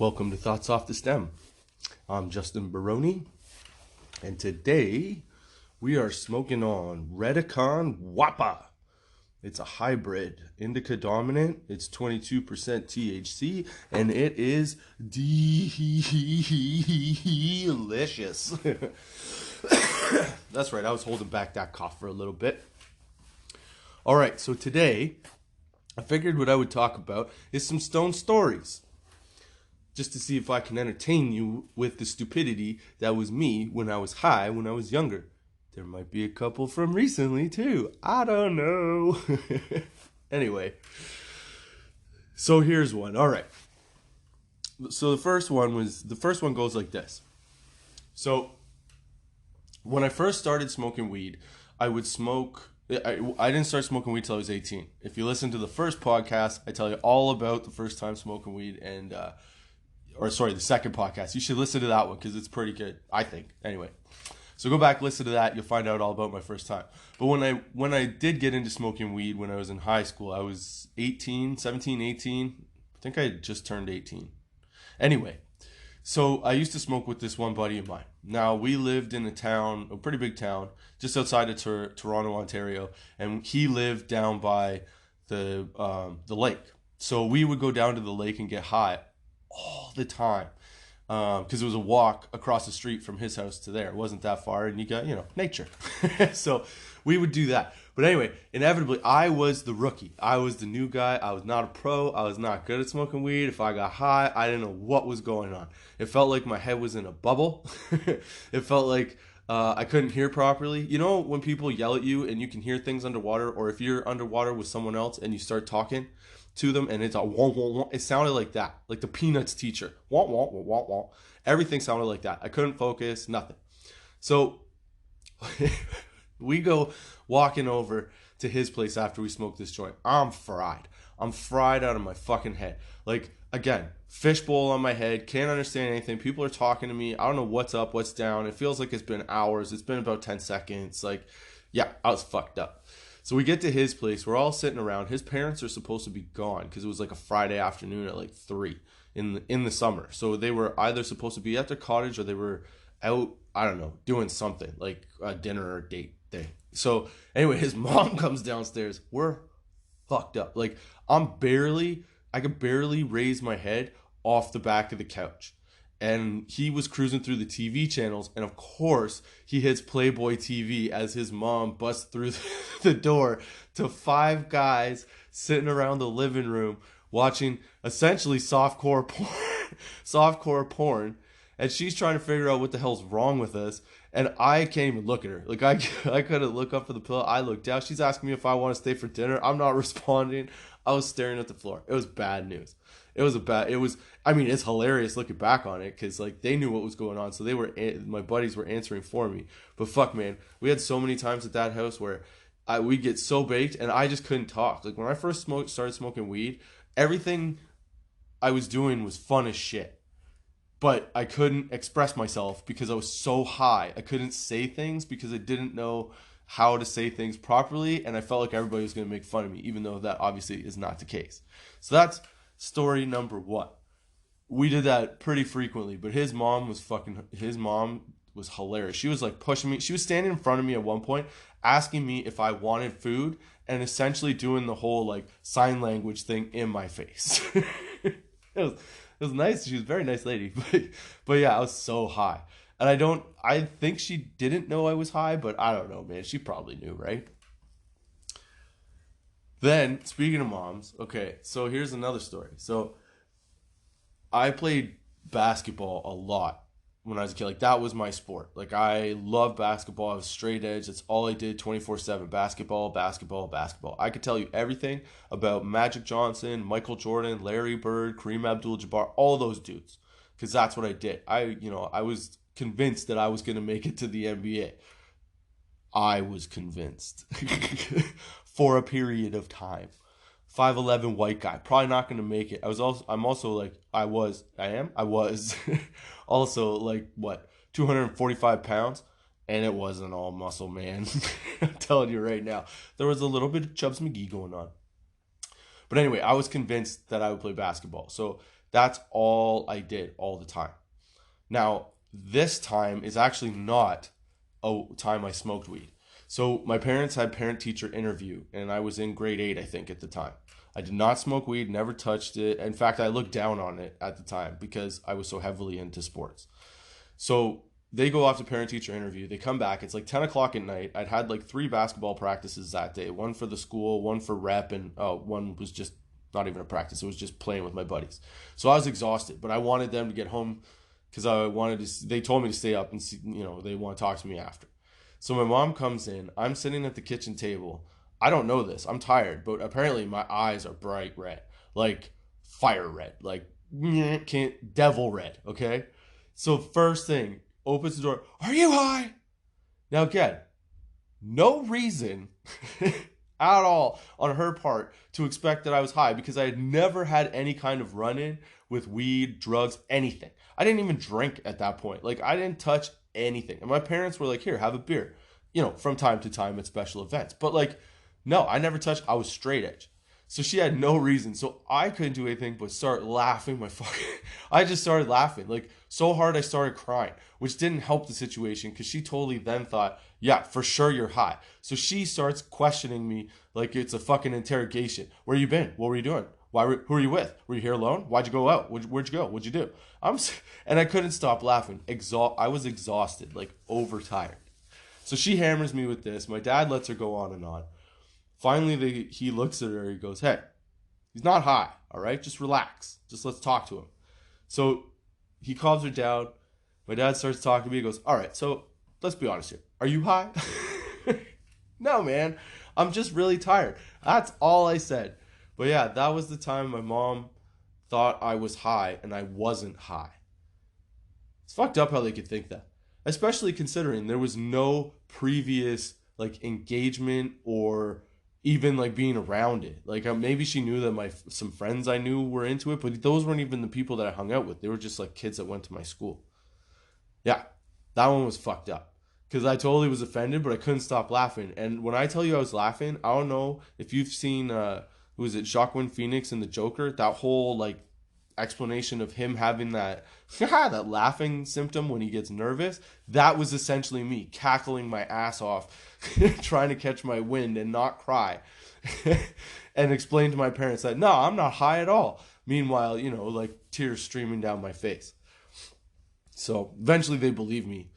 Welcome to Thoughts Off the Stem. I'm Justin Barone, and today we are smoking on Redicon Wappa. It's a hybrid, indica dominant. It's 22% THC, and it is delicious. That's right, I was holding back that cough for a little bit. All right, so today I figured what I would talk about is some stone stories, just to see if I can entertain you with the stupidity that was me when I was high, when I was younger. There might be a couple from recently too. I don't know. Anyway, so here's one. All right. So the first one goes like this. So when I first started smoking weed, I would smoke. I didn't start smoking weed till I was 18. If you listen to the first podcast, I tell you all about the first time smoking weed and the second podcast. You should listen to that one because it's pretty good, I think. Anyway, so go back, listen to that. You'll find out all about my first time. But when I did get into smoking weed when I was in high school, I was 18. I think I had just turned 18. Anyway, so I used to smoke with this one buddy of mine. Now, we lived in a pretty big town, just outside of Toronto, Ontario, and he lived down by the lake. So we would go down to the lake and get high all the time, because it was a walk across the street from his house to there. It wasn't that far, and you got, nature. So we would do that. But anyway, inevitably, I was the rookie. I was the new guy. I was not a pro. I was not good at smoking weed. If I got high, I didn't know what was going on. It felt like my head was in a bubble. It felt like I couldn't hear properly. You know when people yell at you and you can hear things underwater, or if you're underwater with someone else and you start talking to them and it's a wah, wah, wah. It sounded like that, like the Peanuts teacher. Wah, wah, wah, wah, wah. Everything sounded like that. I couldn't focus, nothing. So we go walking over to his place after we smoke this joint. I'm fried out of my fucking head. Like, again, fishbowl on my head, can't understand anything. People are talking to me. I don't know what's up, what's down. It feels like it's been hours. It's been about 10 seconds. Like, yeah, I was fucked up. So we get to his place. We're all sitting around. His parents are supposed to be gone because it was like a Friday afternoon at like 3 in the summer. So they were either supposed to be at their cottage or they were out, I don't know, doing something like a dinner or a date thing. So anyway, his mom comes downstairs. We're fucked up. Like, I could barely raise my head off the back of the couch. And he was cruising through the TV channels, and of course, he hits Playboy TV as his mom busts through the door to 5 guys sitting around the living room watching essentially softcore porn, and she's trying to figure out what the hell's wrong with us, and I can't even look at her. Like, I couldn't look up for the pillow. I looked down. She's asking me if I want to stay for dinner. I'm not responding. I was staring at the floor. It was bad news. It's hilarious looking back on it because, like, they knew what was going on. So my buddies were answering for me. But fuck, man, we had so many times at that house where we'd get so baked and I just couldn't talk. Like, when I first started smoking weed, everything I was doing was fun as shit. But I couldn't express myself because I was so high. I couldn't say things because I didn't know how to say things properly. And I felt like everybody was going to make fun of me, even though that obviously is not the case. So that's story number 1. We did that pretty frequently, but his mom was hilarious. She was like pushing me. She was standing in front of me at one point, asking me if I wanted food and essentially doing the whole like sign language thing in my face. It was nice. She was a very nice lady, but yeah, I was so high. And I think she didn't know I was high, but I don't know, man. She probably knew, right? Then, speaking of moms, okay, so here's another story. So, I played basketball a lot when I was a kid. Like, that was my sport. Like, I loved basketball. I was straight edge. That's all I did 24/7. Basketball, basketball, basketball. I could tell you everything about Magic Johnson, Michael Jordan, Larry Bird, Kareem Abdul-Jabbar, all those dudes. Because that's what I did. I was convinced that I was going to make it to the NBA. I was convinced. For a period of time. 5'11" white guy, probably not going to make it. I was also like, what, 245 pounds, and it wasn't all muscle, man. I'm telling you right now, there was a little bit of Chubbs McGee going on. But anyway, I was convinced that I would play basketball. So That's all I did all the time. Now, this time is actually not a time I smoked weed. So my parents had parent-teacher interview, and I was in grade 8, I think, at the time. I did not smoke weed, never touched it. In fact, I looked down on it at the time because I was so heavily into sports. So they go off to parent-teacher interview. They come back. It's like 10 o'clock at night. I'd had like 3 basketball practices that day. One for the school, one for rep, and one was just not even a practice. It was just playing with my buddies. So I was exhausted, but I wanted them to get home because they told me to stay up and see, they want to talk to me after. So my mom comes in. I'm sitting at the kitchen table. I don't know this. I'm tired, but apparently my eyes are bright red, like fire red, like devil red, okay? So first thing, opens the door. Are you high? Now again, no reason at all on her part to expect that I was high because I had never had any kind of run-in with weed, drugs, anything. I didn't even drink at that point. Like, I didn't touch anything. And my parents were like, here, have a beer, from time to time at special events. But like, no, I never touched. I was straight edge. So she had no reason. So I couldn't do anything but start laughing I just started laughing. Like, so hard I started crying, which didn't help the situation because she totally then thought, yeah, for sure you're high. So she starts questioning me like it's a fucking interrogation. Where you been? What were you doing? Who are you with? Were you here alone? Why'd you go out? Where'd you go? What'd you do? And I couldn't stop laughing. I was exhausted, like overtired. So she hammers me with this. My dad lets her go on and on. Finally, he looks at her. He goes, hey, he's not high, all right? Just relax. Just let's talk to him. So he calms her down. My dad starts talking to me. He goes, all right, so let's be honest here. Are you high? No, man. I'm just really tired. That's all I said. But yeah, that was the time my mom thought I was high and I wasn't high. It's fucked up how they could think that. Especially considering there was no previous like engagement or even like being around it. Like maybe she knew that some friends I knew were into it, but those weren't even the people that I hung out with. They were just like kids that went to my school. Yeah, that one was fucked up. Because I totally was offended, but I couldn't stop laughing. And when I tell you I was laughing, I don't know if you've seen, who is it, Joaquin Phoenix in The Joker? That whole like explanation of him having that that laughing symptom when he gets nervous. That was essentially me cackling my ass off, trying to catch my wind and not cry, and explain to my parents that no, I'm not high at all. Meanwhile, like tears streaming down my face. So eventually they believe me.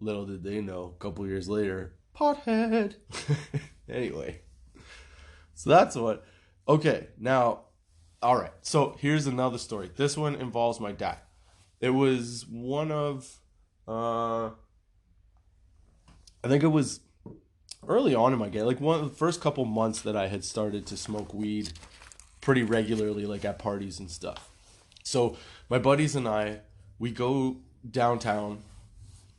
Little did they know, a couple years later, pothead. Anyway, so that's what. Okay, now, all right. So here's another story. This one involves my dad. It was one of, I think it was early on in my day, like one of the first couple months that I had started to smoke weed pretty regularly, like at parties and stuff. So my buddies and I, we go downtown.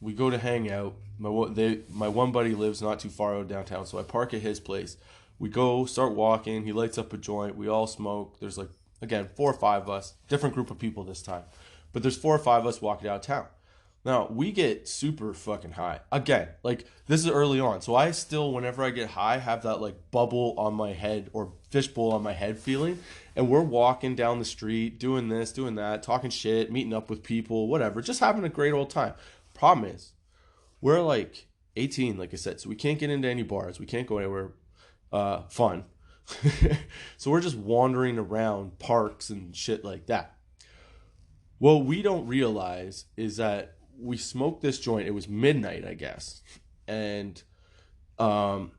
We go to hang out. My one buddy lives not too far out of downtown, so I park at his place. We go, start walking. He lights up a joint. We all smoke. There's like, again, 4 or 5 of us. Different group of people this time. But there's 4 or 5 of us walking downtown. Now, we get super fucking high. Again, like, this is early on. So I still, whenever I get high, have that like bubble on my head or fishbowl on my head feeling. And we're walking down the street, doing this, doing that, talking shit, meeting up with people, whatever. Just having a great old time. Problem is, we're like 18, like I said, so we can't get into any bars. We can't go anywhere fun. So we're just wandering around parks and shit like that. What we don't realize is that we smoked this joint. It was midnight, I guess. And at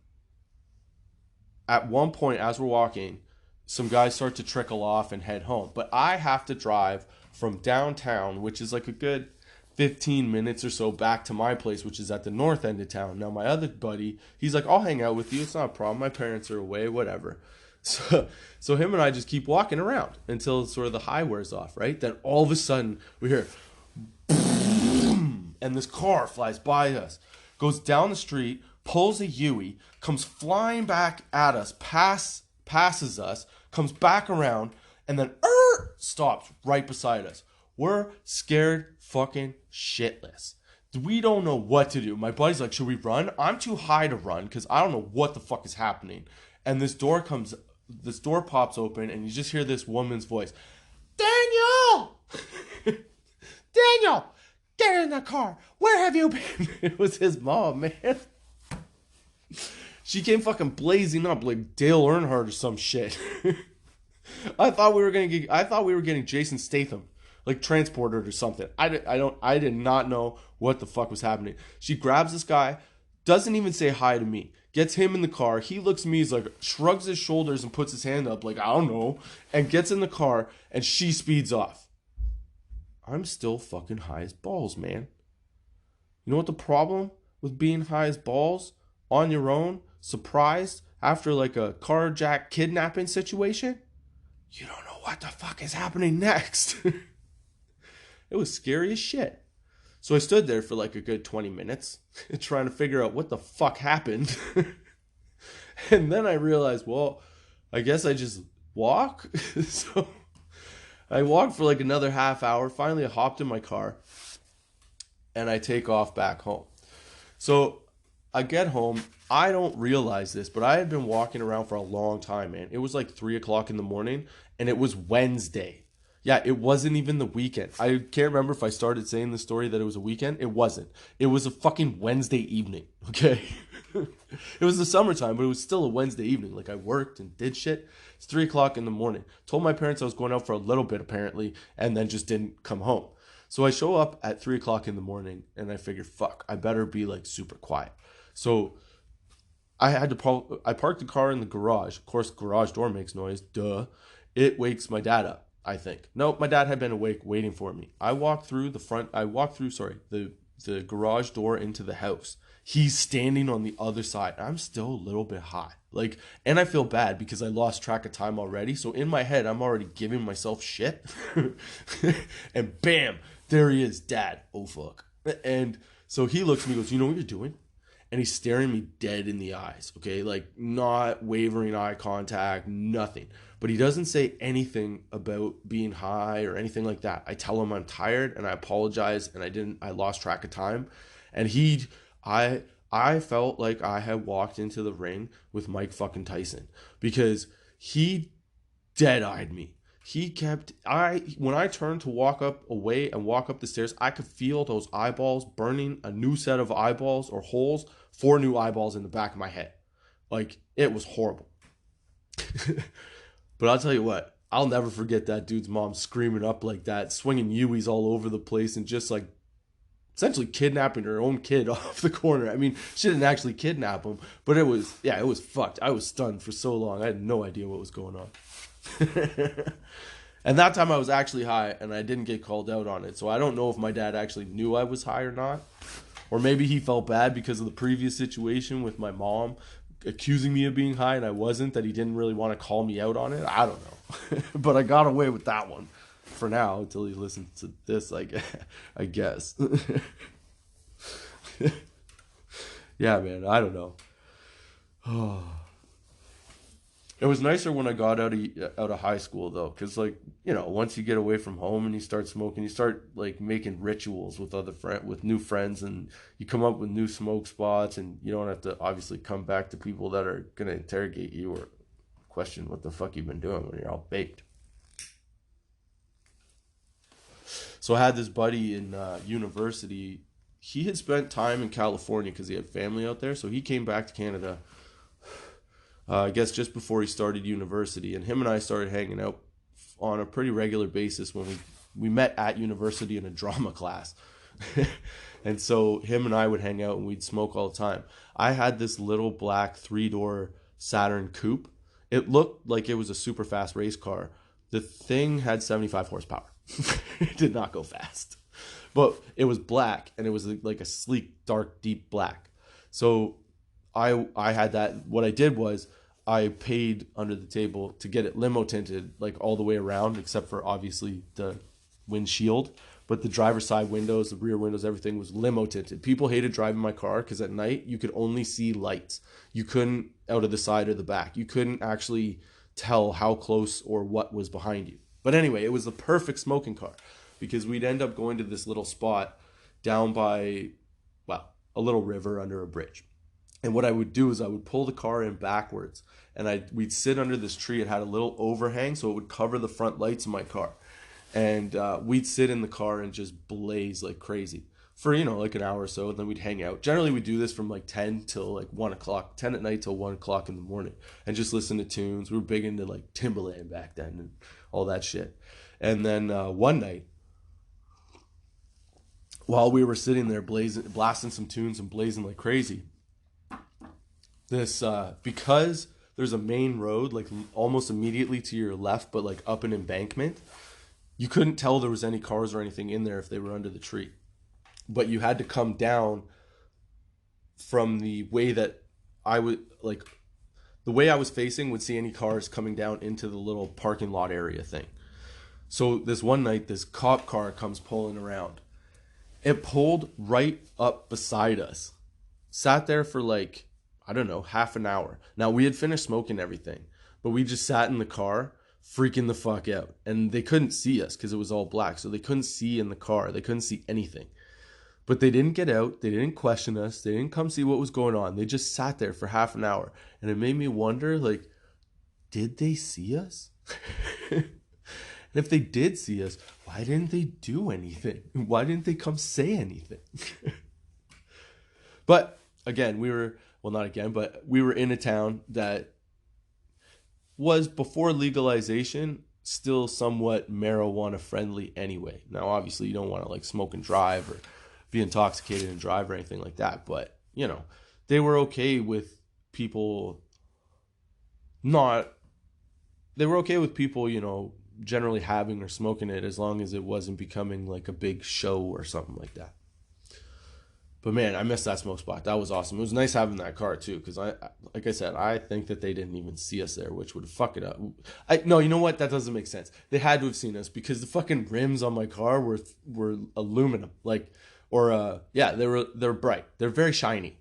one point, as we're walking, some guys start to trickle off and head home. But I have to drive from downtown, which is like a good 15 minutes or so back to my place, which is at the north end of town. Now, my other buddy, he's like, I'll hang out with you. It's not a problem. My parents are away, whatever. So him and I just keep walking around until sort of the high wears off, right? Then all of a sudden, we hear, boom, and this car flies by us, goes down the street, pulls a Yui, comes flying back at us, passes us, comes back around, and then stops right beside us. We're scared fucking shitless. We don't know what to do. My buddy's like, should we run? I'm too high to run because I don't know what the fuck is happening. And this door pops open and you just hear this woman's voice. Daniel! Daniel! Get in the car! Where have you been? It was his mom, man. She came fucking blazing up like Dale Earnhardt or some shit. I thought we were getting Jason Statham, like transported or something. I did not know what the fuck was happening. She grabs this guy, doesn't even say hi to me, gets him in the car. He looks at me, he's like, shrugs his shoulders and puts his hand up like, I don't know, and gets in the car, and she speeds off. I'm still fucking high as balls, man. You know what the problem with being high as balls on your own, surprised after like a carjack kidnapping situation? You don't know what the fuck is happening next. It was scary as shit. So I stood there for like a good 20 minutes trying to figure out what the fuck happened. And then I realized, well, I guess I just walk. So I walked for like another half hour. Finally, I hopped in my car and I take off back home. So I get home. I don't realize this, but I had been walking around for a long time, man. It was like 3 o'clock in the morning and it was Wednesday. Yeah, it wasn't even the weekend. I can't remember if I started saying the story that it was a weekend. It wasn't. It was a fucking Wednesday evening, okay? It was the summertime, but it was still a Wednesday evening. Like, I worked and did shit. It's 3 o'clock in the morning. Told my parents I was going out for a little bit, apparently, and then just didn't come home. So I show up at 3 o'clock in the morning, and I figure, fuck, I better be, like, super quiet. So I parked the car in the garage. Of course, garage door makes noise. Duh. It wakes my dad up, I think. Nope, my dad had been awake waiting for me. I walked through the garage door into the house. He's standing on the other side. I'm still a little bit high. Like, and I feel bad because I lost track of time already. So in my head, I'm already giving myself shit. And bam, there he is, Dad. Oh, fuck. And so he looks at me and goes, you know what you're doing? And he's staring me dead in the eyes, okay? Like, not wavering eye contact, nothing. But he doesn't say anything about being high or anything like that. I tell him I'm tired and I apologize and I lost track of time. And I felt like I had walked into the ring with Mike fucking Tyson because he dead-eyed me. When I turned to walk up the stairs, I could feel those eyeballs burning, a new set of eyeballs or holes, 4 new eyeballs in the back of my head. Like, it was horrible. But I'll tell you what, I'll never forget that dude's mom screaming up like that, swinging Uis all over the place and just like essentially kidnapping her own kid off the corner. I mean, she didn't actually kidnap him, but it was fucked. I was stunned for so long. I had no idea what was going on. And that time I was actually high and I didn't get called out on it. So I don't know if my dad actually knew I was high or not. Or maybe he felt bad because of the previous situation with my mom accusing me of being high and I wasn't, that he didn't really want to call me out on it. I don't know. But I got away with that one for now until he listens to this, I guess. Yeah, man, I don't know. It was nicer when I got out of high school though, because like, you know, once you get away from home and you start smoking, you start like making rituals with with new friends, and you come up with new smoke spots, and you don't have to obviously come back to people that are gonna interrogate you or question what the fuck you've been doing when you're all baked. So I had this buddy in university. He had spent time in California because he had family out there, so he came back to Canada. I guess just before he started university, and him and I started hanging out on a pretty regular basis when we met at university in a drama class. And so him and I would hang out and we'd smoke all the time. I had this little black 3-door Saturn coupe. It looked like it was a super fast race car. The thing had 75 horsepower. It did not go fast. But it was black, and it was like a sleek, dark, deep black. So I had that. What I did was I paid under the table to get it limo tinted, like all the way around, except for obviously the windshield. But the driver's side windows, the rear windows, everything was limo tinted. People hated driving my car because at night you could only see lights. You couldn't out of the side or the back. You couldn't actually tell how close or what was behind you. But anyway, it was the perfect smoking car because we'd end up going to this little spot down by, well, a little river under a bridge. And what I would do is I would pull the car in backwards, and we'd sit under this tree. It had a little overhang, so it would cover the front lights of my car. And we'd sit in the car and just blaze like crazy for, like an hour or so. And then we'd hang out. Generally, we do this from like 10 till like 1 o'clock, 10 at night till 1 o'clock in the morning, and just listen to tunes. We were big into like Timbaland back then and all that shit. And then one night, while we were sitting there blasting some tunes and blazing like crazy, this because there's a main road like almost immediately to your left, but like up an embankment, you couldn't tell there was any cars or anything in there if they were under the tree. But you had to come down from the way that I would like, the way I was facing would see any cars coming down into the little parking lot area thing. So this one night, this cop car comes pulling around. It pulled right up beside us. Sat there for like, I don't know, half an hour. Now, we had finished smoking everything, but we just sat in the car freaking the fuck out. And they couldn't see us because it was all black. So they couldn't see in the car. They couldn't see anything. But they didn't get out. They didn't question us. They didn't come see what was going on. They just sat there for half an hour. And it made me wonder, like, did they see us? And if they did see us, why didn't they do anything? Why didn't they come say anything? But again, we were in a town that was, before legalization, still somewhat marijuana friendly anyway. Now, obviously, you don't want to like smoke and drive or be intoxicated and drive or anything like that. But, they were okay with people generally having or smoking it, as long as it wasn't becoming like a big show or something like that. But man, I missed that smoke spot. That was awesome. It was nice having that car too, because like I said, I think that they didn't even see us there, which would fuck it up. No, you know what? That doesn't make sense. They had to have seen us, because the fucking rims on my car were aluminum, they're bright. They're very shiny.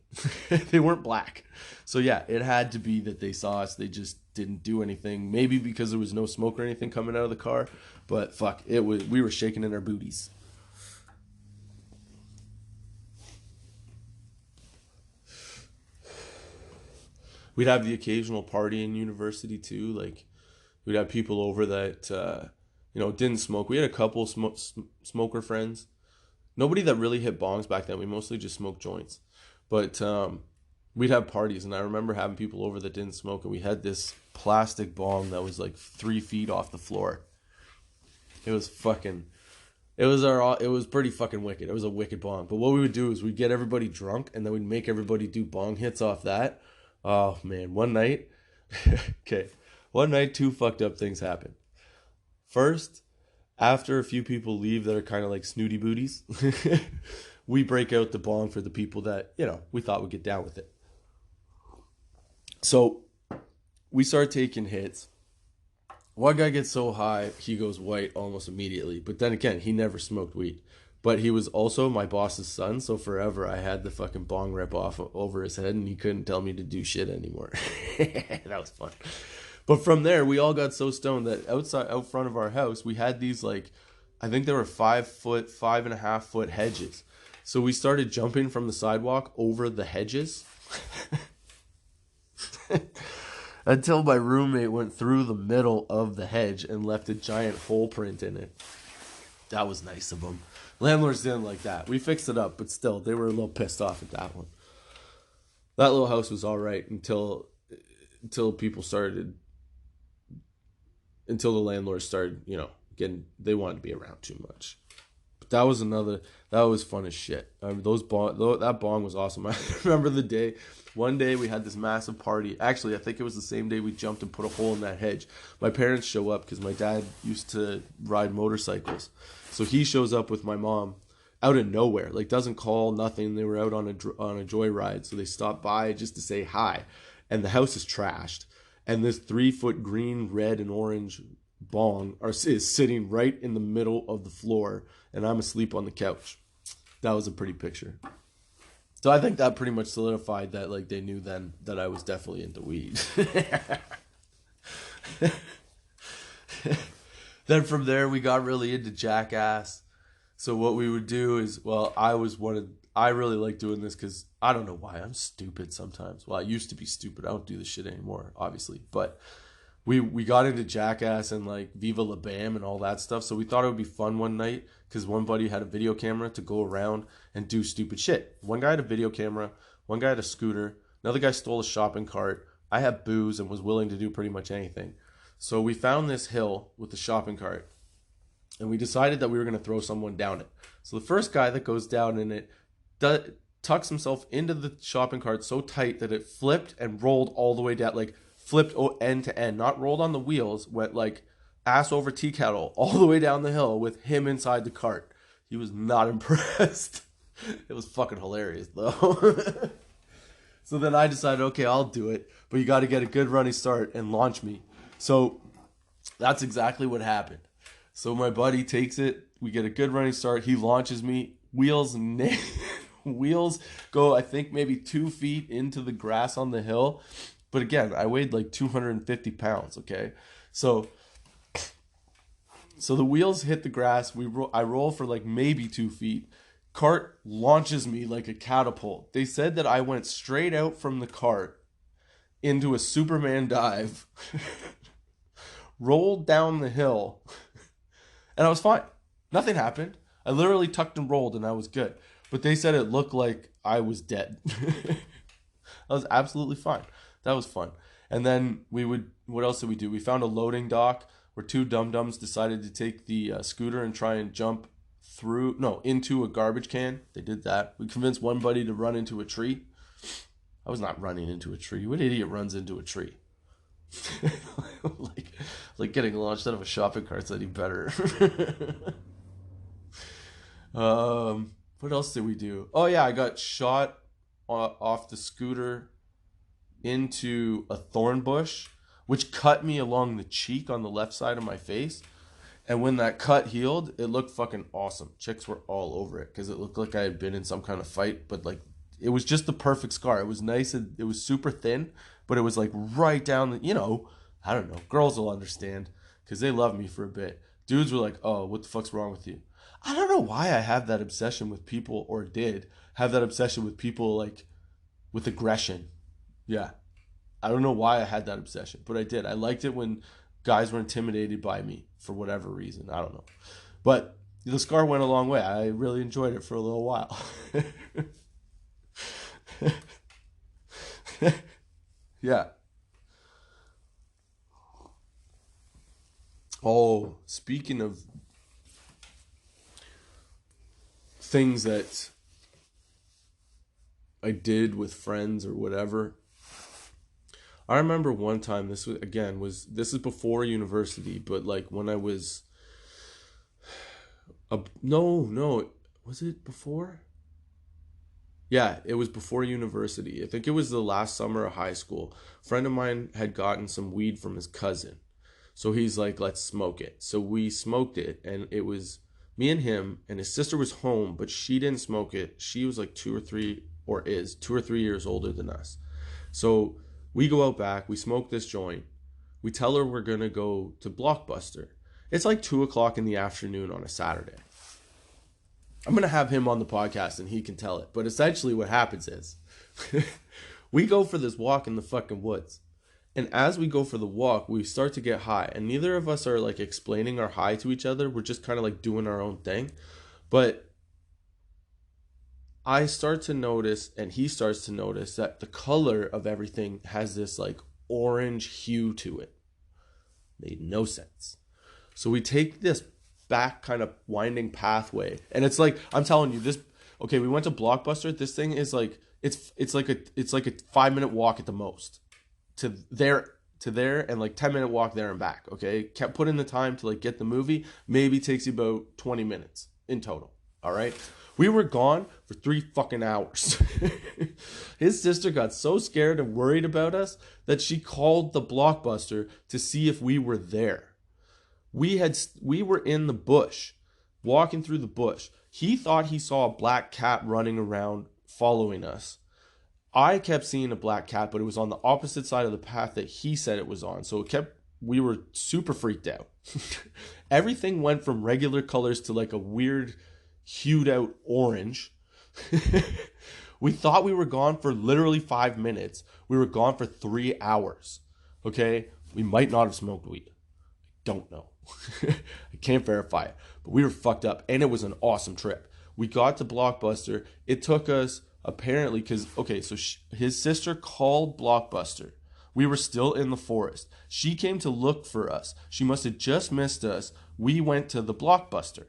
They weren't black. So yeah, it had to be that they saw us. They just didn't do anything. Maybe because there was no smoke or anything coming out of the car. But fuck, we were shaking in our booties. We'd have the occasional party in university too. Like, we'd have people over that didn't smoke. We had a couple smoker friends. Nobody that really hit bongs back then. We mostly just smoked joints. But we'd have parties, and I remember having people over that didn't smoke, and we had this plastic bong that was like 3 feet off the floor. It was pretty fucking wicked. It was a wicked bong. But what we would do is we'd get everybody drunk, and then we'd make everybody do bong hits off that. Oh man, one night, two fucked up things happened. First, after a few people leave that are kind of like snooty booties, we break out the bong for the people that, we thought would get down with it. So we start taking hits. One guy gets so high, he goes white almost immediately. But then again, he never smoked weed. But he was also my boss's son, so forever I had the fucking bong rip off over his head, and he couldn't tell me to do shit anymore. That was fun. But from there, we all got so stoned that out front of our house, we had these, like, I think they were 5.5 foot hedges. So we started jumping from the sidewalk over the hedges until my roommate went through the middle of the hedge and left a giant hole print in it. That was nice of him. Landlords didn't like that. We fixed it up, but still, they were a little pissed off at that one. That little house was all right until the landlords started, they wanted to be around too much. But that was fun as shit. That bong was awesome. I remember one day we had this massive party. Actually, I think it was the same day we jumped and put a hole in that hedge. My parents show up because my dad used to ride motorcycles. So he shows up with my mom out of nowhere, like doesn't call, nothing. They were out on a joyride, so they stopped by just to say hi. And the house is trashed. And this 3 foot green, red, and orange bong is sitting right in the middle of the floor, and I'm asleep on the couch. That was a pretty picture. So I think that pretty much solidified that, like, they knew then that I was definitely into weed. Then from there, we got really into Jackass. So what we would do is, I really like doing this because I don't know why. I'm stupid sometimes. Well, I used to be stupid. I don't do this shit anymore, obviously. But we got into Jackass and like Viva La Bam and all that stuff. So we thought it would be fun one night because one buddy had a video camera to go around and do stupid shit. One guy had a video camera, one guy had a scooter, another guy stole a shopping cart. I had booze and was willing to do pretty much anything. So we found this hill with the shopping cart and we decided that we were going to throw someone down it. So the first guy that goes down in it tucks himself into the shopping cart so tight that it flipped and rolled all the way down, like flipped end to end, not rolled on the wheels, went like ass over tea kettle all the way down the hill with him inside the cart. He was not impressed. It was fucking hilarious though. So then I decided, okay, I'll do it, but you got to get a good running start and launch me. So that's exactly what happened. So my buddy takes it, we get a good running start, he launches me, wheels go, I think maybe 2 feet into the grass on the hill. But again, I weighed like 250 pounds, okay? So the wheels hit the grass, I roll for like maybe 2 feet. Cart launches me like a catapult. They said that I went straight out from the cart into a Superman dive, rolled down the hill, and I was fine. Nothing happened. I literally tucked and rolled and I was good. But they said it looked like I was dead. I was absolutely fine. That was fun. And then what else did we do? We found a loading dock where two dum-dums decided to take the scooter and try and jump into a garbage can. They did that. We convinced one buddy to run into a tree. I was not running into a tree. What idiot runs into a tree? like getting launched out of a shopping cart's any better. What else did we do? Oh yeah, I got shot off the scooter into a thorn bush, which cut me along the cheek on the left side of my face. And when that cut healed, it looked fucking awesome. Chicks were all over it because it looked like I had been in some kind of fight, but like it was just the perfect scar. It was nice. It was super thin, but it was like right down the, I don't know. Girls will understand because they love me for a bit. Dudes were like, oh, what the fuck's wrong with you? I don't know why I have that obsession with people, or did have that obsession with people like with aggression. Yeah. I don't know why I had that obsession, but I did. I liked it when guys were intimidated by me for whatever reason. I don't know. But the scar went a long way. I really enjoyed it for a little while. Yeah. Oh, speaking of things that I did with friends or whatever, I remember one time, this is before university, but like when I was was it before? Yeah, it was before university. I think it was the last summer of high school. A friend of mine had gotten some weed from his cousin. So he's like, let's smoke it. So we smoked it, and it was me and him, and his sister was home, but she didn't smoke it. She was like 2 or 3 years older than us. So we go out back, we smoke this joint. We tell her we're going to go to Blockbuster. It's like 2:00 in the afternoon on a Saturday. I'm going to have him on the podcast and he can tell it. But essentially what happens is we go for this walk in the fucking woods. And as we go for the walk, we start to get high. And neither of us are like explaining our high to each other. We're just kind of like doing our own thing. But I start to notice, and he starts to notice, that the color of everything has this like orange hue to it. Made no sense. So we take this back kind of winding pathway, and it's like, I'm telling you this. Okay, we went to Blockbuster. This thing is like it's like a 5-minute walk at the most to there, and like 10-minute walk there and back. Okay, kept put in the time to like get the movie. Maybe takes you about 20 minutes in total. All right. We were gone for 3 fucking hours. His sister got so scared and worried about us that she called the Blockbuster to see if we were there. We were in the bush, walking through the bush. He thought he saw a black cat running around following us. I kept seeing a black cat, but it was on the opposite side of the path that he said it was on. So we were super freaked out. Everything went from regular colors to like a weird hued out orange. We thought we were gone for literally 5 minutes. We were gone for 3 hours. Okay? We might not have smoked weed. Don't know. I can't verify it. But we were fucked up, and it was an awesome trip. We got to Blockbuster. It took us, apparently, because, okay, so his sister called Blockbuster. We were still in the forest. She came to look for us. She must have just missed us. We went to the Blockbuster.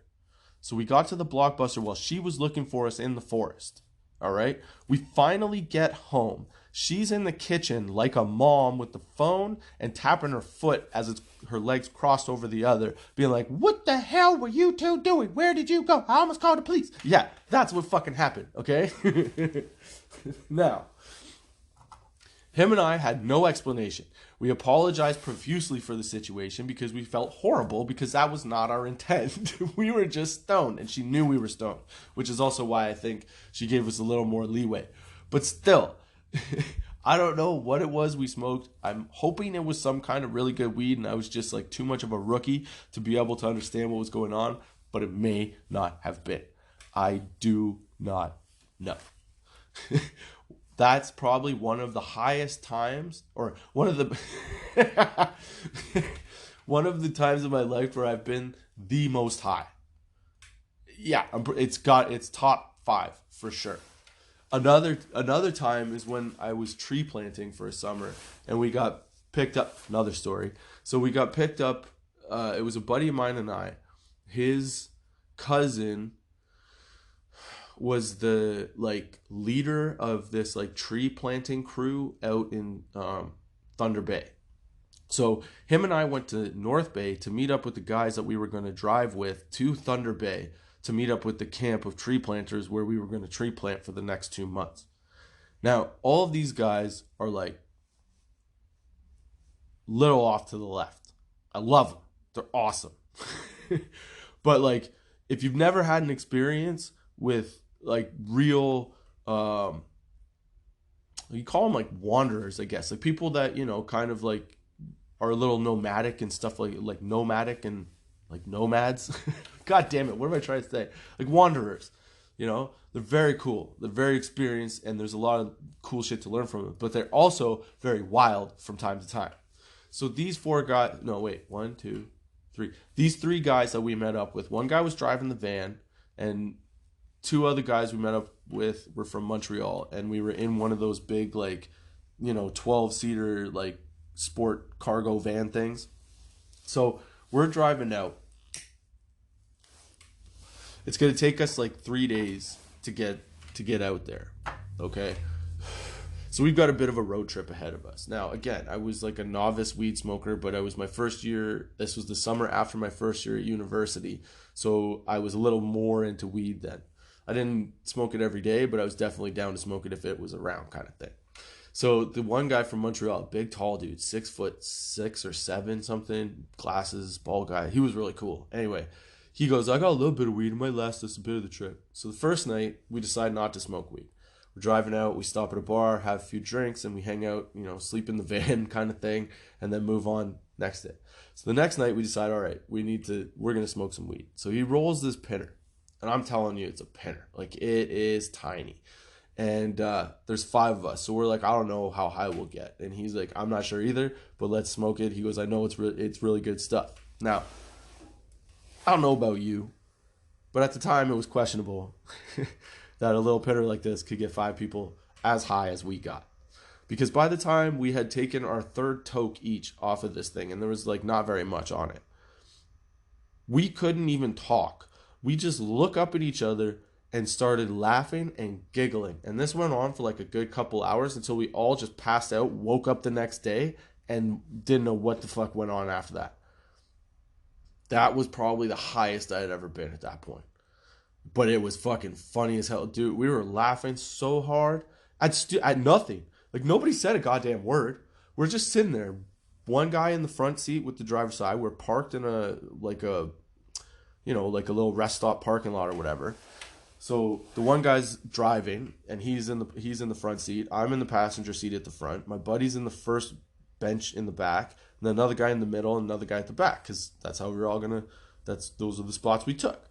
So we got to the Blockbuster while she was looking for us in the forest. All right? We finally get home. She's in the kitchen like a mom with the phone and tapping her foot as her legs crossed over the other, being like, "What the hell were you two doing? Where did you go? I almost called the police." Yeah, that's what fucking happened, okay? Now, him and I had no explanation. We apologized profusely for the situation because we felt horrible because that was not our intent. We were just stoned, and she knew we were stoned, which is also why I think she gave us a little more leeway. But still, I don't know what it was we smoked. I'm hoping it was some kind of really good weed and I was just like too much of a rookie to be able to understand what was going on, but it may not have been. I do not know. That's probably one of the highest times, or one of the one of the times in my life where I've been the most high. Yeah, it's top 5 for sure. Another time is when I was tree planting for a summer, and we got picked up. Another story. So we got picked up. It was a buddy of mine and I. His cousin was the leader of this tree planting crew out in Thunder Bay. So him and I went to North Bay to meet up with the guys that we were going to drive with to Thunder Bay to meet up with the camp of tree planters where we were going to tree plant for the next 2 months. Now, all of these guys are little off to the left. I love them. They're awesome. But if you've never had an experience with real, you call them wanderers, I guess, people that, kind of are a little nomadic and stuff, like nomadic and nomads. God damn it, what am I trying to say? Wanderers, they're very cool, they're very experienced, and there's a lot of cool shit to learn from them, but they're also very wild from time to time. So these 4 guys, no wait, 1, 2, 3, these 3 guys that we met up with, one guy was driving the van, and 2 other guys we met up with were from Montreal, and we were in one of those big 12-seater sport cargo van things. So we're driving out. It's gonna take us 3 days to get out there. Okay. So we've got a bit of a road trip ahead of us. Now, again, I was a novice weed smoker, but I was my first year. This was the summer after my first year at university. So I was a little more into weed then. I didn't smoke it every day, but I was definitely down to smoke it if it was around, kind of thing. So the one guy from Montreal, big tall dude, 6'6" or 7 something, glasses, bald guy. He was really cool. Anyway, he goes, "I got a little bit of weed. It might last us a bit of the trip." So the first night, we decide not to smoke weed. We're driving out, we stop at a bar, have a few drinks, and we hang out, sleep in the van kind of thing, and then move on next day. So the next night, we decide, all right, we're going to smoke some weed. So he rolls this pinner, and I'm telling you, it's a pinner. It is tiny. And there's 5 of us, so we're I don't know how high we'll get. And he's like, "I'm not sure either, but let's smoke it." He goes, "I know it's really good stuff." Now, I don't know about you, but at the time it was questionable that a little pinner like this could get 5 people as high as we got. Because by the time we had taken our 3rd toke each off of this thing, and there was not very much on it, we couldn't even talk. We just look up at each other and started laughing and giggling. And this went on for a good couple hours until we all just passed out, woke up the next day, and didn't know what the fuck went on after that. That was probably the highest I had ever been at that point. But it was fucking funny as hell. Dude, we were laughing so hard at nothing. Nobody said a goddamn word. We're just sitting there. One guy in the front seat with the driver's side. We're parked in a little rest stop parking lot or whatever. So the one guy's driving, and he's in the front seat. I'm in the passenger seat at the front. My buddy's in the first bench in the back, and then another guy in the middle, and another guy at the back, because that's how we were all those are the spots we took.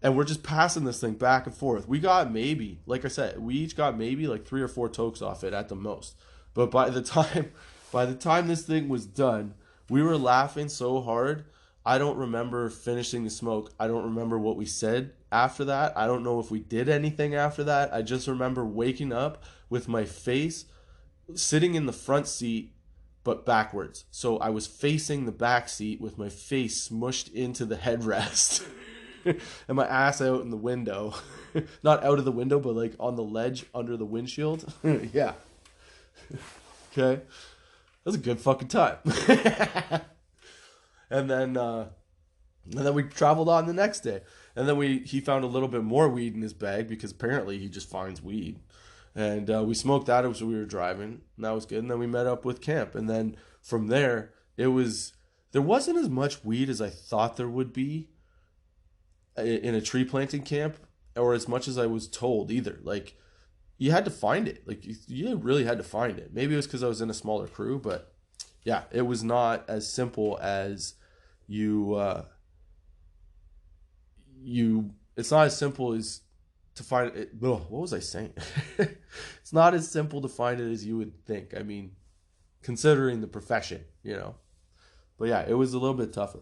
And we're just passing this thing back and forth. We got maybe, like I said, we each got maybe 3 or 4 tokes off it at the most. But by the time this thing was done, We were laughing so hard. I don't remember finishing the smoke. I don't remember what we said after that. I don't know if we did anything after that. I just remember waking up with my face sitting in the front seat but backwards. So I was facing the back seat with my face smushed into the headrest and my ass out in the window. Not out of the window, but like on the ledge under the windshield. Yeah. Okay. That was a good fucking time. And then we traveled on the next day. And then he found a little bit more weed in his bag because apparently he just finds weed. And we smoked that as we were driving. And that was good. And then we met up with camp. And then from there, there wasn't as much weed as I thought there would be in a tree planting camp, or as much as I was told either. Like, you had to find it. Like, you really had to find it. Maybe it was because I was in a smaller crew, but yeah, it was not as simple as it's not as simple as to find it. What was I saying? It's not as simple to find it as you would think. I mean, considering the profession, you know. But yeah, it was a little bit tougher.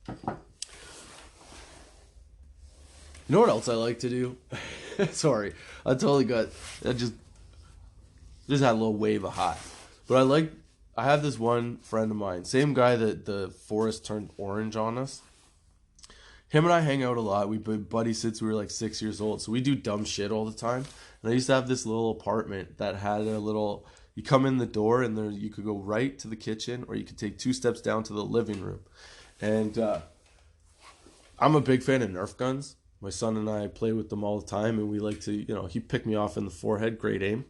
You know what else I like to do? Sorry, I just had a little wave of hot. But I have this one friend of mine, same guy that the forest turned orange on us. Him and I hang out a lot. We've been buddies since we were like 6 years old. So we do dumb shit all the time. And I used to have this little apartment that had you come in the door and there you could go right to the kitchen, or you could take 2 steps down to the living room. And I'm a big fan of Nerf guns. My son and I play with them all the time, and we like to, he picked me off in the forehead. Great aim,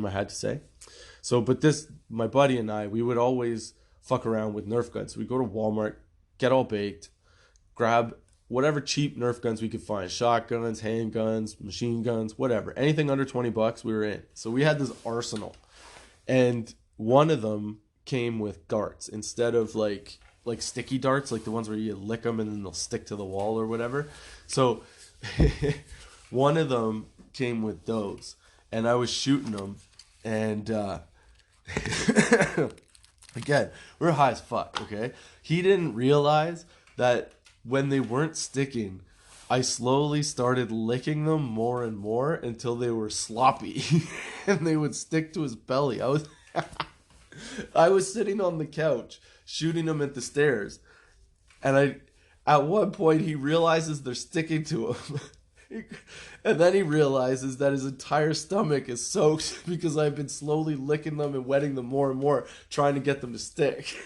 I had to say. So, but my buddy and I, we would always fuck around with Nerf guns. We'd go to Walmart, get all baked, grab whatever cheap Nerf guns we could find. Shotguns, handguns, machine guns, whatever. Anything under $20, we were in. So we had this arsenal. And one of them came with darts instead of like sticky darts, like the ones where you lick them and then they'll stick to the wall or whatever. So one of them came with those, and I was shooting them, and again, we're high as fuck, okay? He didn't realize that when they weren't sticking, I slowly started licking them more and more until they were sloppy and they would stick to his belly. I was sitting on the couch shooting them at the stairs, and at one point he realizes they're sticking to him. And then he realizes that his entire stomach is soaked because I've been slowly licking them and wetting them more and more, trying to get them to stick.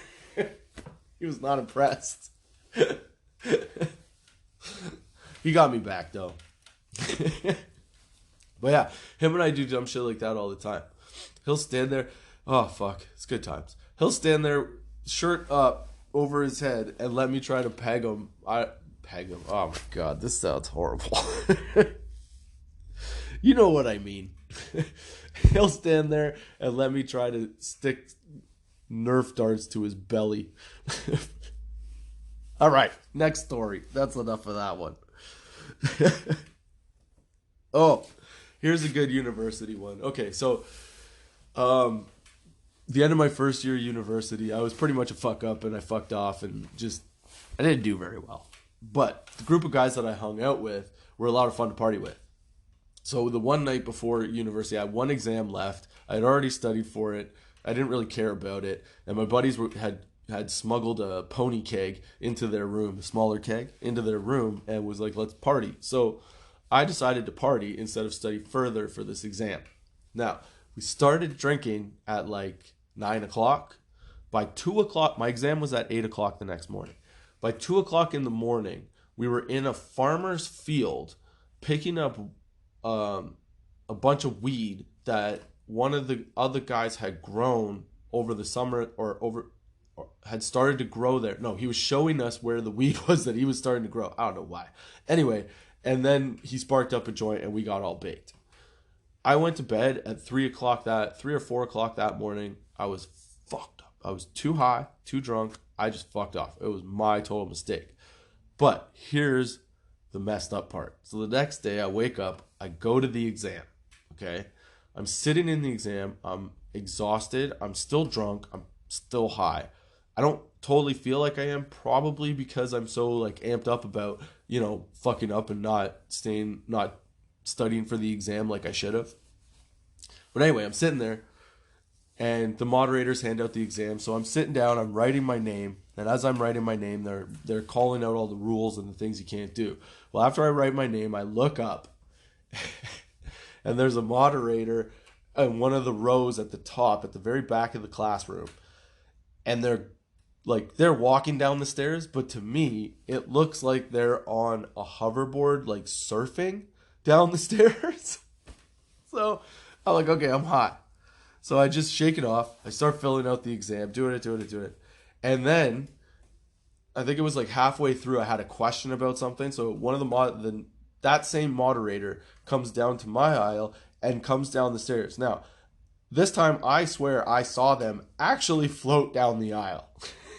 He was not impressed. He got me back though. But yeah, him and I do dumb shit like that all the time. He'll stand there. Oh fuck, it's good times. He'll stand there, shirt up over his head, and let me try to peg him. Peg him. Oh my god, this sounds horrible. You know what I mean. He'll stand there and let me try to stick Nerf darts to his belly. All right, next story. That's enough of that one. Oh, here's a good university one. Okay, so the end of my first year of university, I was pretty much a fuck up, and I fucked off, and I didn't do very well. But the group of guys that I hung out with were a lot of fun to party with. So the one night before university, I had one exam left. I had already studied for it. I didn't really care about it, and my buddies had smuggled a pony keg into their room, a smaller keg, into their room, and was like, let's party. So I decided to party instead of study further for this exam. Now, we started drinking at like 9 o'clock. By 2 o'clock, my exam was at 8 o'clock the next morning. By 2 o'clock in the morning, we were in a farmer's field picking up a bunch of weed that one of the other guys had grown over the summer, or had started to grow there. No, he was showing us where the weed was that he was starting to grow. I don't know why. Anyway, and then he sparked up a joint and we got all baked. I went to bed at 3 or 4 o'clock that morning. I was fucked up. I was too high, too drunk. I just fucked off. It was my total mistake. But here's the messed up part. So the next day I wake up, I go to the exam. Okay. I'm sitting in the exam. I'm exhausted. I'm still drunk. I'm still high. I don't totally feel like I am, probably because I'm so like amped up about, fucking up and not studying for the exam like I should have. But anyway, I'm sitting there and the moderators hand out the exam. So I'm sitting down, I'm writing my name, and as I'm writing my name, they're calling out all the rules and the things you can't do. Well, after I write my name, I look up and there's a moderator in one of the rows at the top, at the very back of the classroom, and they're walking down the stairs, but to me, it looks like they're on a hoverboard, like surfing down the stairs. So I'm like, okay, I'm hot. So I just shake it off. I start filling out the exam, doing it. And then I think it was like halfway through, I had a question about something. So one of that same moderator comes down to my aisle and comes down the stairs. Now, this time I swear I saw them actually float down the aisle.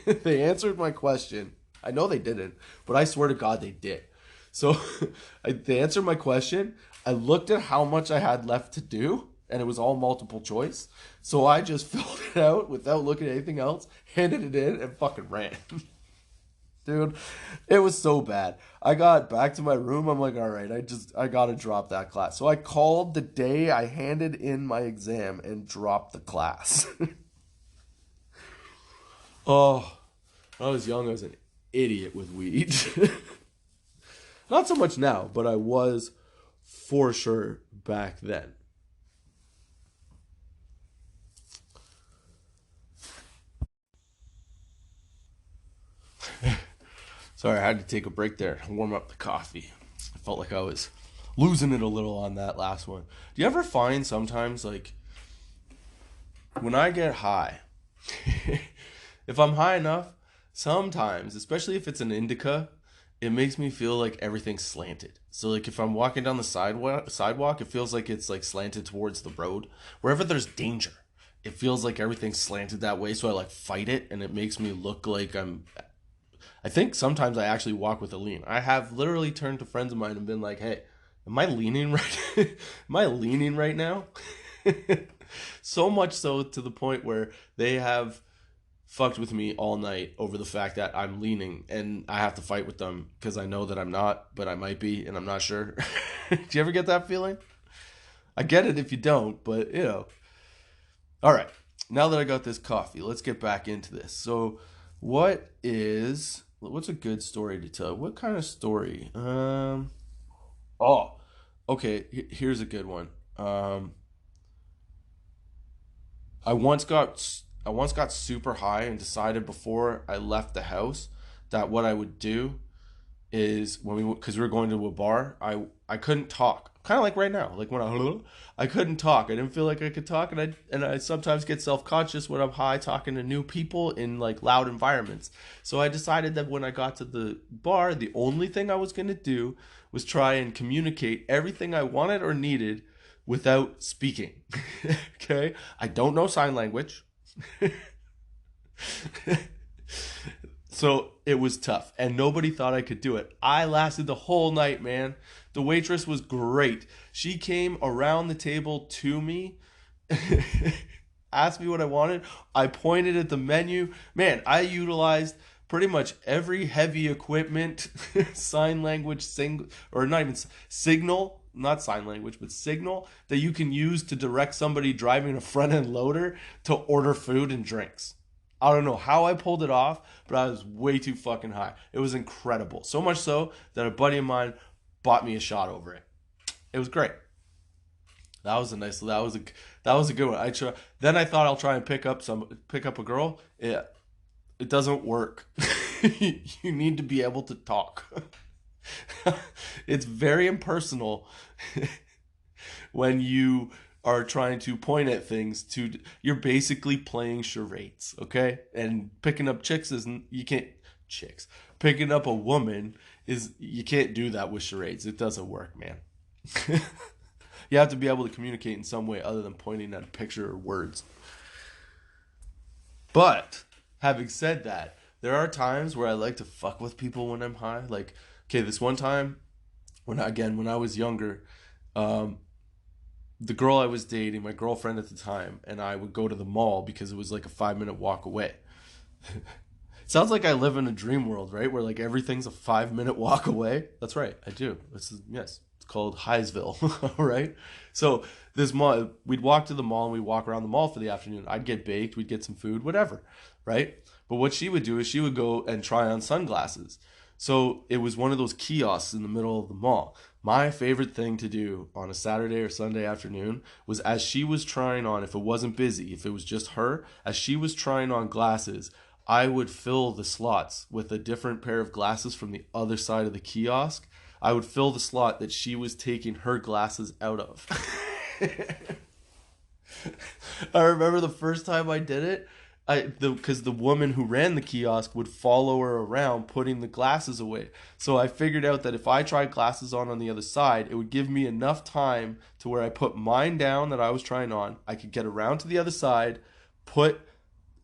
They answered my question. I know they didn't, but I swear to God they did. So they answered my question. I looked at how much I had left to do, and it was all multiple choice. So I just filled it out without looking at anything else, handed it in, and fucking ran. Dude, it was so bad. I got back to my room. I'm like, all right, I got to drop that class. So I called the day I handed in my exam and dropped the class. Oh, when I was young, I was an idiot with weed. Not so much now, but I was for sure back then. Sorry, I had to take a break there and warm up the coffee. I felt like I was losing it a little on that last one. Do you ever find sometimes, like, when I get high, if I'm high enough, sometimes, especially if it's an indica, it makes me feel like everything's slanted. So, like, if I'm walking down the sidewalk, it feels like it's, like, slanted towards the road. Wherever there's danger, it feels like everything's slanted that way, so I, like, fight it, and it makes me look like I think sometimes I actually walk with a lean. I have literally turned to friends of mine and been like, hey, am I leaning right am I leaning right now? So much so to the point where they have fucked with me all night over the fact that I'm leaning, and I have to fight with them because I know that I'm not, but I might be, and I'm not sure. Do you ever get that feeling? I get it if you don't, but All right, now that I got this coffee, let's get back into this. So what's a good story to tell? What kind of story? Okay, here's a good one. I once got super high and decided before I left the house that what I would do is because we were going to a bar, I couldn't talk. Kind of like right now, like when I couldn't talk. I didn't feel like I could talk, and I sometimes get self-conscious when I'm high talking to new people in like loud environments. So I decided that when I got to the bar, the only thing I was going to do was try and communicate everything I wanted or needed without speaking. Okay? I don't know sign language. So it was tough, and nobody thought I could do it. I lasted the whole night, man. The waitress was great. She came around the table to me, asked me what I wanted. I pointed at the menu. Man, I utilized pretty much every heavy equipment, sign language, or not even signal, not sign language, but signal that you can use to direct somebody driving a front-end loader to order food and drinks. I don't know how I pulled it off, but I was way too fucking high. It was incredible. So much so that a buddy of mine bought me a shot over it. It was great. That was a good one. Then I thought I'll try and pick up a girl. Yeah, it doesn't work. You need to be able to talk. It's very impersonal when you are trying to point at things. You're basically playing charades, okay? And picking up picking up a woman you can't do that with charades. It doesn't work, man. You have to be able to communicate in some way other than pointing at a picture or words. But having said that, there are times where I like to fuck with people when I'm high. Like, okay, this one time when I was younger, the girl I was dating, my girlfriend at the time, and I would go to the mall because it was like a 5-minute walk away. Sounds like I live in a dream world, right? Where like everything's a 5-minute walk away. That's right, I do. Yes, it's called Highsville, all right? So this mall, we'd walk to the mall and we'd walk around the mall for the afternoon. I'd get baked, we'd get some food, whatever, right? But what she would do is she would go and try on sunglasses. So it was one of those kiosks in the middle of the mall. My favorite thing to do on a Saturday or Sunday afternoon was, as she was trying on, if it wasn't busy, if it was just her, as she was trying on glasses, I would fill the slots with a different pair of glasses from the other side of the kiosk. I would fill the slot that she was taking her glasses out of. I remember the first time I did it, because the woman who ran the kiosk would follow her around putting the glasses away. So I figured out that if I tried glasses on the other side, it would give me enough time to where I put mine down that I was trying on. I could get around to the other side, put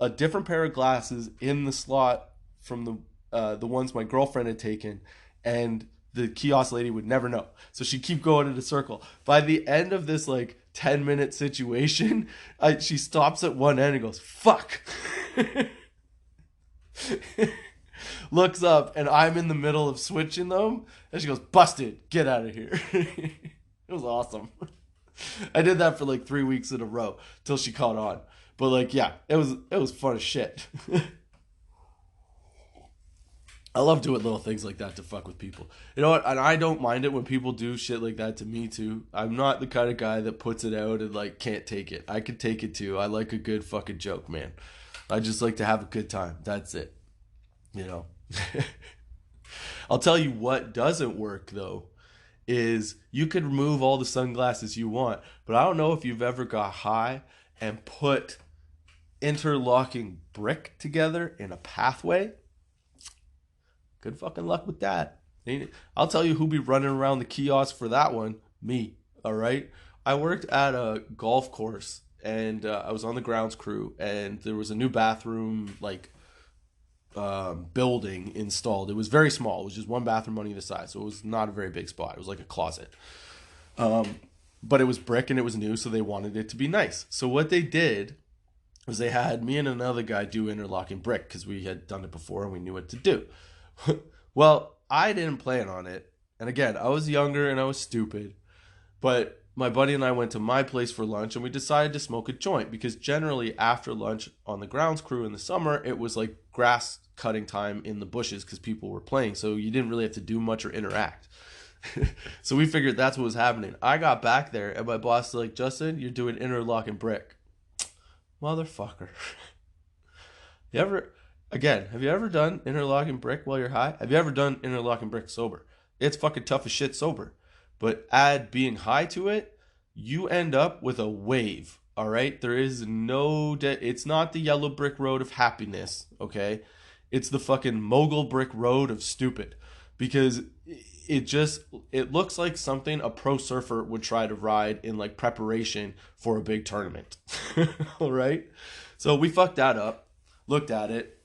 a different pair of glasses in the slot from the ones my girlfriend had taken, and the kiosk lady would never know. So she'd keep going in a circle. By the end of this like 10-minute situation, she stops at one end and goes, "Fuck." Looks up and I'm in the middle of switching them, and she goes, "Busted, get out of here." It was awesome. I did that for like 3 weeks in a row till she caught on. But like, yeah, it was fun as shit. I love doing little things like that to fuck with people. You know what? And I don't mind it when people do shit like that to me too. I'm not the kind of guy that puts it out and like can't take it. I can take it too. I like a good fucking joke, man. I just like to have a good time. That's it. You know. I'll tell you what doesn't work though, is you could remove all the sunglasses you want, but I don't know if you've ever got high and put interlocking brick together in a pathway. Good fucking luck with that. I'll tell you who be running around the kiosk for that one. Me. All right. I worked at a golf course, and I was on the grounds crew, and there was a new bathroom like building installed. It was very small. It was just one bathroom on either side, so it was not a very big spot. It was like a closet. But it was brick and it was new, so they wanted it to be nice. So what they did was they had me and another guy do interlocking brick because we had done it before and we knew what to do. Well, I didn't plan on it. And again, I was younger and I was stupid. But my buddy and I went to my place for lunch and we decided to smoke a joint because generally after lunch on the grounds crew in the summer, it was like grass cutting time in the bushes because people were playing. So you didn't really have to do much or interact. So we figured that's what was happening. I got back there and my boss was like, "Justin, you're doing interlocking brick." Motherfucker. Have you ever done interlocking brick while you're high? Have you ever done interlocking brick sober? It's fucking tough as shit sober. But add being high to it, you end up with a wave, all right? There is it's not the yellow brick road of happiness, okay? It's the fucking mogul brick road of stupid. Because it looks like something a pro surfer would try to ride in like preparation for a big tournament. All right? So we fucked that up, looked at it.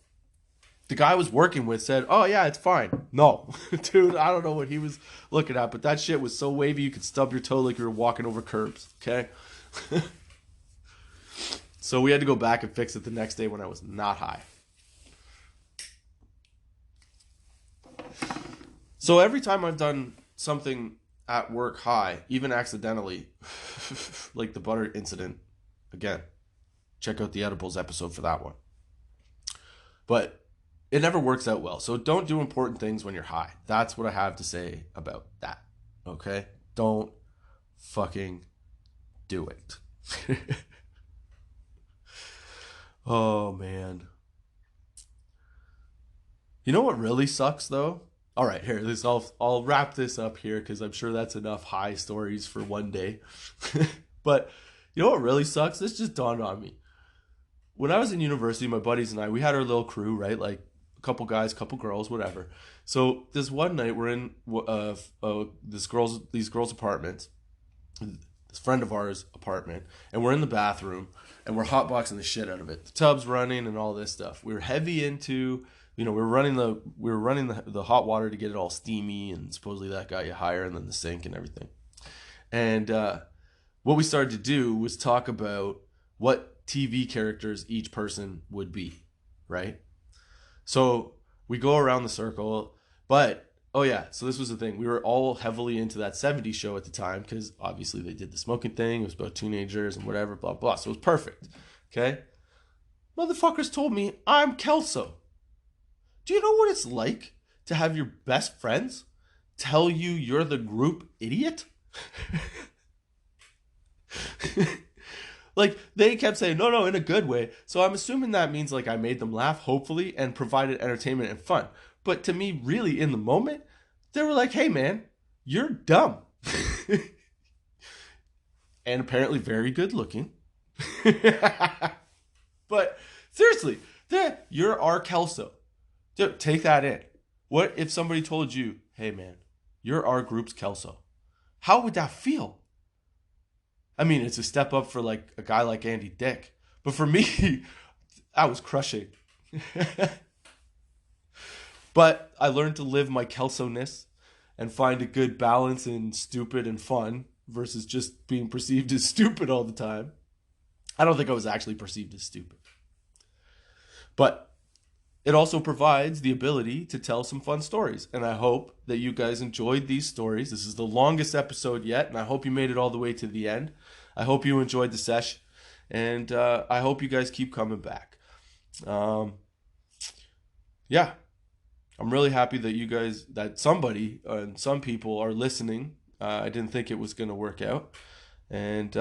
The guy I was working with said, "Oh yeah, it's fine." No, dude, I don't know what he was looking at, but that shit was so wavy you could stub your toe like you were walking over curbs, okay? So we had to go back and fix it the next day when I was not high. So every time I've done something at work high, even accidentally, like the butter incident, again, check out the edibles episode for that one. But it never works out well. So don't do important things when you're high. That's what I have to say about that. Okay? Don't fucking do it. Oh, man. You know what really sucks, though? All right, here. I'll wrap this up here because I'm sure that's enough high stories for one day. But you know what really sucks? This just dawned on me. When I was in university, my buddies and I, we had our little crew, right? Like a couple guys, couple girls, whatever. So this one night, we're in these girls' apartment, this friend of ours' apartment, and we're in the bathroom, and we're hotboxing the shit out of it. The tub's running and all this stuff. We were heavy into, we were running the hot water to get it all steamy, and supposedly that got you higher, and then the sink and everything. And what we started to do was talk about what TV characters each person would be, right? So we go around the circle, but oh yeah, so this was the thing. We were all heavily into that 70s show at the time because obviously they did the smoking thing. It was about teenagers and whatever, blah, blah. So it was perfect, okay? Motherfuckers told me I'm Kelso. Do you know what it's like to have your best friends tell you you're the group idiot? Like, they kept saying, no, in a good way. So I'm assuming that means, like, I made them laugh, hopefully, and provided entertainment and fun. But to me, really, in the moment, they were like, hey, man, you're dumb. And apparently very good looking. But seriously, you're our Kelso. Dude, take that in. What if somebody told you, hey, man, you're our group's Kelso? How would that feel? I mean, it's a step up for like a guy like Andy Dick. But for me, I was crushing. But I learned to live my Kelso-ness and find a good balance in stupid and fun versus just being perceived as stupid all the time. I don't think I was actually perceived as stupid. But it also provides the ability to tell some fun stories. And I hope that you guys enjoyed these stories. This is the longest episode yet, and I hope you made it all the way to the end. I hope you enjoyed the session, and I hope you guys keep coming back. Yeah, I'm really happy that you guys, that somebody and some people are listening. I didn't think it was going to work out. And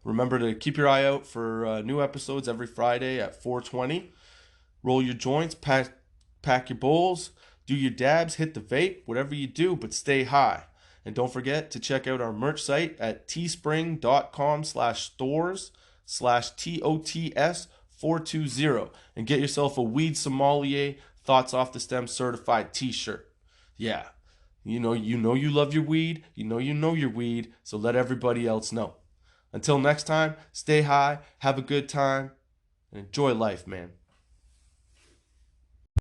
remember to keep your eye out for new episodes every Friday at 4:20. Roll your joints, pack your bowls, do your dabs, hit the vape, whatever you do, but stay high. And don't forget to check out our merch site at teespring.com/stores/TOTS420 and get yourself a Weed Sommelier Thoughts Off the Stem certified t-shirt. Yeah, you know you love your weed, you know your weed, so let everybody else know. Until next time, stay high, have a good time, and enjoy life, man.